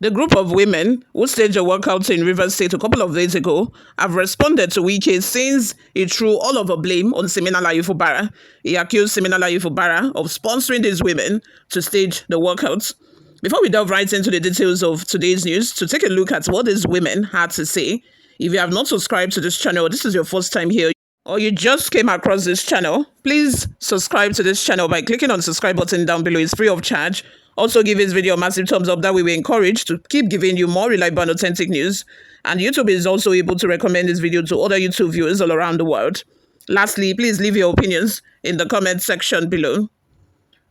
The group of women who staged a walkout in Rivers State a couple of days ago have responded to Wike since he threw all of the blame on Siminala Fubara. He accused Siminala Fubara of sponsoring these women to stage the walkout. Before we delve right into the details of today's news, to take a look at what these women had to say, if you have not subscribed to this channel, this is your first time here, or you just came across this channel, please subscribe to this channel by clicking on the subscribe button down below. It's free of charge. Also give this video a massive thumbs up. That way we encourage to keep giving you more reliable and authentic news. And YouTube is also able to recommend this video to other YouTube viewers all around the world. Lastly, please leave your opinions in the comment section below.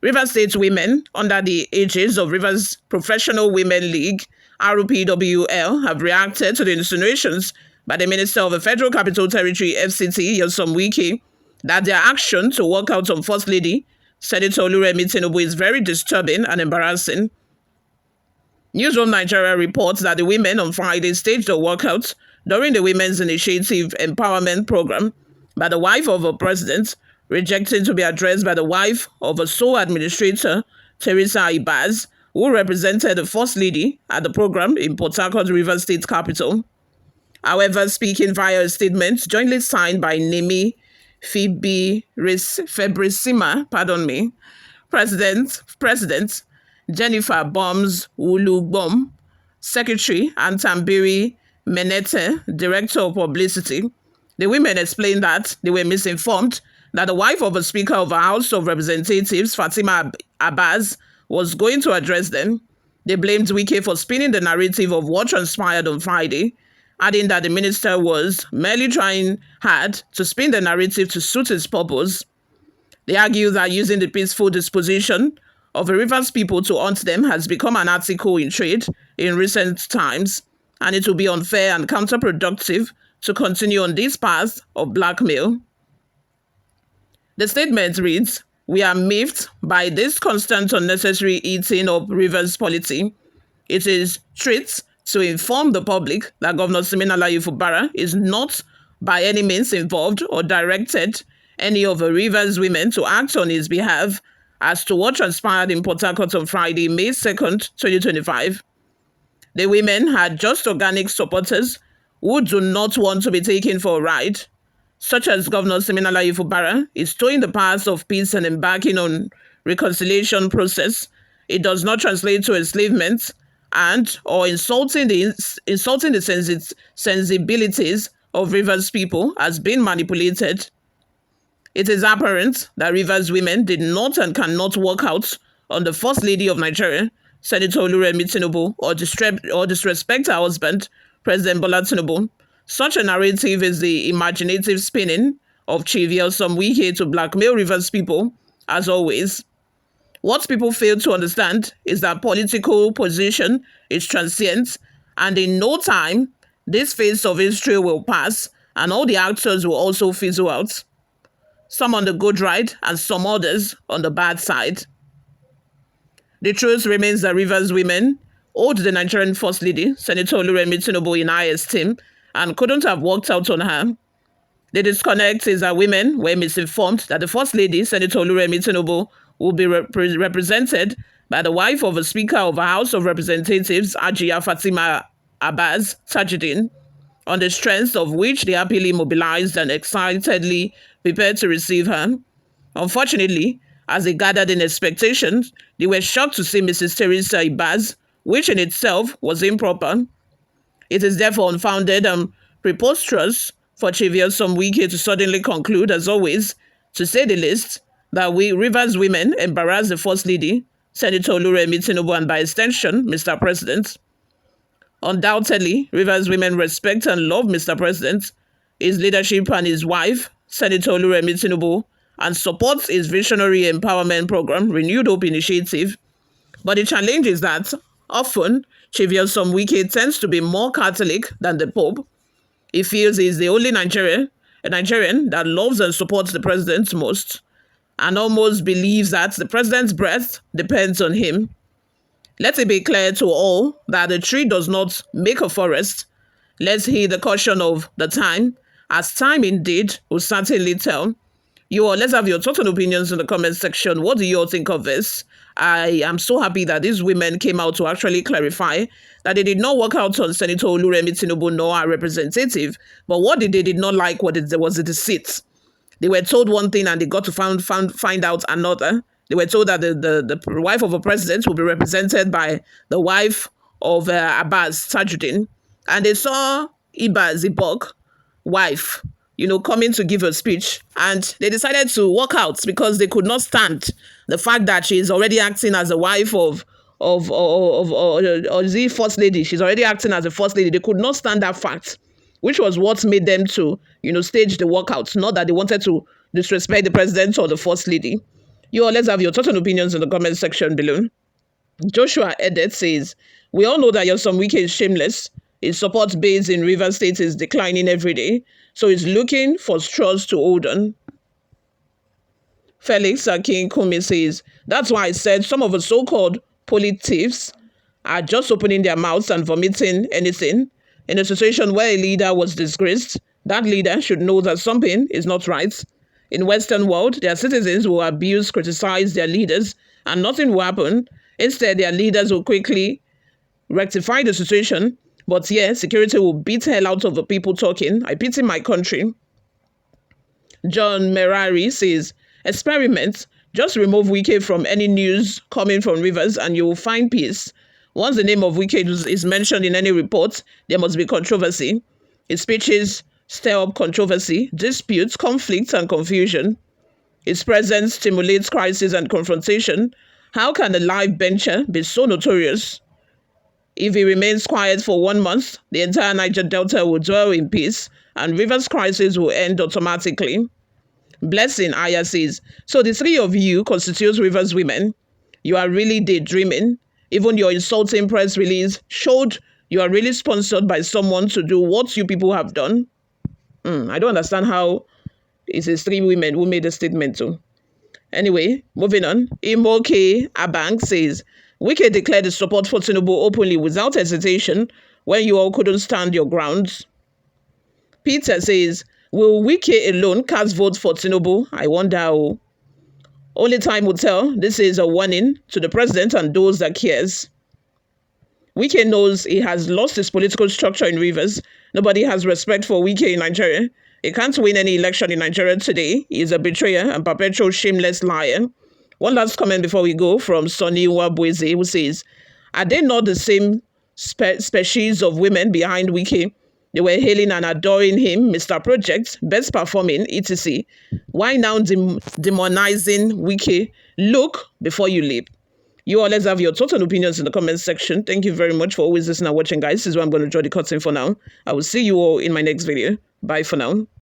Rivers State women under the aegis of Rivers Professional Women League, RPWL, have reacted to the insinuations by the Minister of the Federal Capital Territory, FCT, Wike, that their action to walk out on First Lady, Senator Oluremi Tinubu, is very disturbing and embarrassing. Newsroom Nigeria reports that the women on Friday staged a walkout during the Women's Initiative Empowerment Program by the wife of a president, rejecting to be addressed by the wife of a sole administrator, Teresa Ibaz, who represented the First Lady at the program in Port Harcourt, Rivers State capital. However, speaking via a statement jointly signed by Nemi Febrisima, President Jennifer Bombs Wulugbom, Secretary Antambiri Menete, Director of Publicity, the women explained that they were misinformed that the wife of a Speaker of the House of Representatives, Fatima Abbas, was going to address them. They blamed Wike for spinning the narrative of what transpired on Friday, adding that the minister was merely trying hard to spin the narrative to suit his purpose. They argue that using the peaceful disposition of the Rivers people to hunt them has become an article in trade in recent times, and it will be unfair and counterproductive to continue on this path of blackmail. The statement reads, "We are miffed by this constant unnecessary eating up Rivers polity. It is treat to inform the public that Governor Siminala Fubara is not by any means involved or directed any of the Rivers women to act on his behalf as to what transpired in Port Harcourt on Friday, May 2nd, 2025. The women had just organic supporters who do not want to be taken for a ride, such as Governor Siminala Fubara is towing the path of peace and embarking on reconciliation process. It does not translate to enslavement and or insulting the sensibilities of Rivers people has been manipulated. It is apparent that Rivers women did not and cannot walk out on the First Lady of Nigeria, Senator Oluremi Tinubu, or disrespect her husband, President Bola Tinubu. Such a narrative is the imaginative spinning of Chief Wike to blackmail Rivers people, as always. What people fail to understand is that political position is transient, and in no time, this phase of history will pass, and all the actors will also fizzle out. Some on the good ride, and some others on the bad side. The truth remains that Rivers women owed the Nigerian First Lady, Senator Oluremi Tinubu, in high esteem, and couldn't have walked out on her. The disconnect is that women were misinformed that the First Lady, Senator Oluremi Tinubu, will be represented by the wife of a Speaker of the House of Representatives, Ajia Fatima Abbas Tajudeen, on the strength of which they happily mobilized and excitedly prepared to receive her. Unfortunately, as they gathered in expectations, they were shocked to see Mrs. Teresa Ibaz, which in itself was improper. It is therefore unfounded and preposterous for Chief Wike to suddenly conclude, as always, to say the least, that we Rivers women embarrass the First Lady, Senator Oluremi Tinubu, and by extension, Mr. President. Undoubtedly, Rivers women respect and love Mr. President, his leadership, and his wife, Senator Oluremi Tinubu, and supports his visionary empowerment program, Renewed Hope Initiative. But the challenge is that often, Chief Wike tends to be more Catholic than the Pope. He feels he is the only Nigerian that loves and supports the president most, and almost believes that the president's breath depends on him. Let it be clear to all that a tree does not make a forest. Let's heed the caution of the time, as time indeed will certainly tell. You all, let's have your thoughts and opinions in the comment section. What do you all think of this? I am so happy that these women came out to actually clarify that they did not work out on Senator Oluremi Tinubu nor our representative, but what they did not like was the deceit. They were told one thing and they got to find out another. They were told that the wife of a president will be represented by the wife of Abbas Tajuddin, and they saw Ibaz Ibok, wife, coming to give a speech, and they decided to walk out because they could not stand the fact that she is already acting as a wife of the first lady. She's already acting as a first lady. They could not stand that fact, which was what made them to, stage the walkout. Not that they wanted to disrespect the president or the first lady. You all, let's have your thoughts and opinions in the comment section below. Joshua Edet says, we all know that Yosom Wike is shameless. His support base in Rivers State is declining every day, so he's looking for straws to hold on. Felix Akin Kumi says, that's why I said some of the so-called politics are just opening their mouths and vomiting anything. In a situation where a leader was disgraced, that leader should know that something is not right. In Western world, their citizens will abuse, criticize their leaders, and nothing will happen. Instead, their leaders will quickly rectify the situation. But here, security will beat hell out of the people talking. I pity my country. John Merari says, experiment. Just remove Wike from any news coming from Rivers and you will find peace. Once the name of Wike is mentioned in any report, there must be controversy. His speeches stir up controversy, disputes, conflicts, and confusion. His presence stimulates crisis and confrontation. How can a live bencher be so notorious? If he remains quiet for 1 month, the entire Niger Delta will dwell in peace and Rivers crisis will end automatically. Blessing Aya says, so the three of you constitute Rivers women. You are really daydreaming. Even your insulting press release showed you are really sponsored by someone to do what you people have done. I don't understand how it is three women who made a statement too. Anyway, moving on. Imoke Abang says, Wike declared his support for Tinubu openly without hesitation when you all couldn't stand your grounds. Peter says, will Wike alone cast votes for Tinubu? I wonder. Only time will tell. This is a warning to the president and those that cares. Wike knows he has lost his political structure in Rivers. Nobody has respect for Wike in Nigeria. He can't win any election in Nigeria today. He is a betrayer and perpetual shameless liar. One last comment before we go from Sonny Wabweze, who says, are they not the same species of women behind Wike? They were hailing and adoring him, Mr. Project, best performing, etc. Why now demonizing Wike? Look before you leap. You all, let's have your thoughts and opinions in the comment section. Thank you very much for always listening and watching, guys. This is where I'm going to draw the curtain for now. I will see you all in my next video. Bye for now.